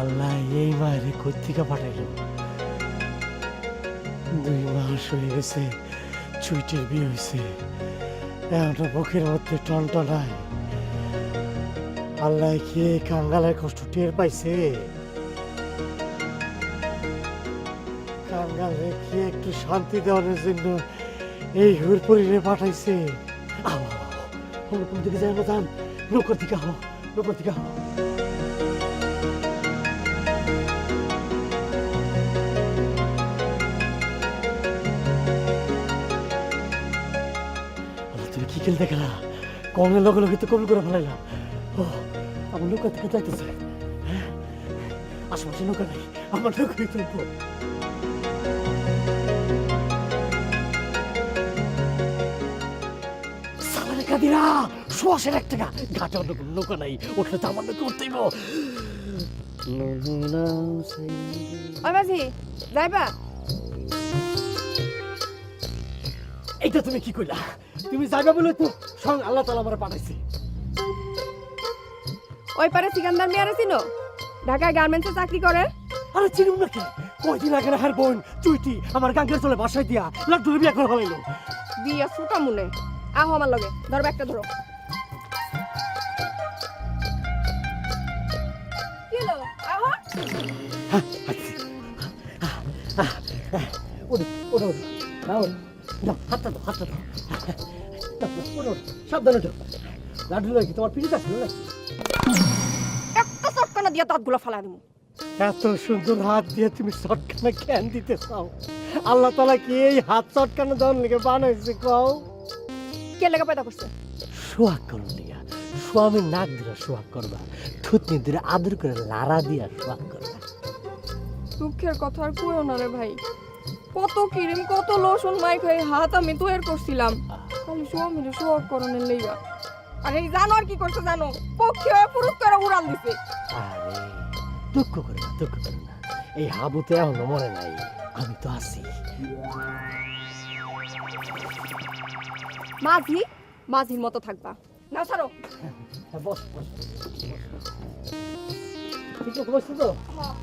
আল্লাহ এই মায়ের কোত্থেকে পাঠাইল। 2 মাস হয়ে গেছে চুইটির বিয়ে হয়েছে, এখনটা বুকের মধ্যে টনটনায়। আল্লাহ কি এই কাঙ্গালের কষ্ট টের পাইছে? কাঙ্গালে কি একটু শান্তি দেওয়ার জন্য এই হুরপুরিরে পাঠাইছে? কোন দিকে যায় না, যান নৌকার দিকে হো, নৌকার দিকে হো। তুমি কি খেলতে গেলা? কমের লগে লগে তো কবুল করে ফেলাইলা। ও আমার নৌকা থেকে যাইতেছে। হ্যাঁ, আশেপাশে নৌকা নেই, আমার নৌকায় তুলবো। সালারে কাদিরা, 100 টাকা ঘাটে অন্য কোনো নৌকা নাই, ওঠলে তো আমার নৌকা উঠতেইব। ওই মাঝি যাইবা? এইটা তুমি কি কইলা? তুমি যাইবা বলে তো সঙ্গ আল্লাহ তাআলা আমারে পাঠাইছে। ওই পারে সিকান্দার মিয়ারে চিনো? ঢাকায় গার্মেন্টসে চাকরি করে। আরে চিনুম নাকি? কয়দিন আগে হার বোন চুইটি আমার গাঙ্গের চলে বাসায় দিয়া লাড্ডুর বিয়া করে ফেলাইলো। বিয়া ফুটা মুনে। আহো আমার লগে, ধরো একটা ধরো। কি হলো? আহো। ওরে ওরে ওরে নাও নাও, হাতটা দাও, হাতটা দাও। ওরে ওরে সাবধানে দাও। লাড্ডু নাকি তোমার পিড়িতে আসলো নাকি? একটা চটকানা দিয়া দাঁতগুলো ফালা দিমু। এত সুন্দর হাত দিয়ে তুমি চটকানা কেন দিতে চাও? আল্লাহ তাআলা কি এই হাত চটকানা দেওয়ার লেগে বানাইছে কও? কে লেগে পয়দা করছে? সোহাগ করুন লিগা। স্বামীর নাক দিলে সোহাগ করবা, থুতনি দিলে আদর করে লাড়া দিয়া সোহাগ করবা। দুঃখের কথা আর কইও না রে ভাই। কত ক্রিম কত লোশন মাই খাই হাত আমি তৈরি করছিলাম খালি স্বামীরে সোহাগ করণের লইয়া। আর এই জানো আর কি করছে জানো? পক্ষী হয়ে পুরুষ করে উড়াল দিছে। আরে দুঃখ করে না, দুঃখ করে না। এই হাবুতে এখনো মরে নাই, আমি তো আছি। মাঝি মাঝির মতো থাকবা না, ছাড়ো। বস বস, ঠিক আছে বসছো তো? হ্যাঁ।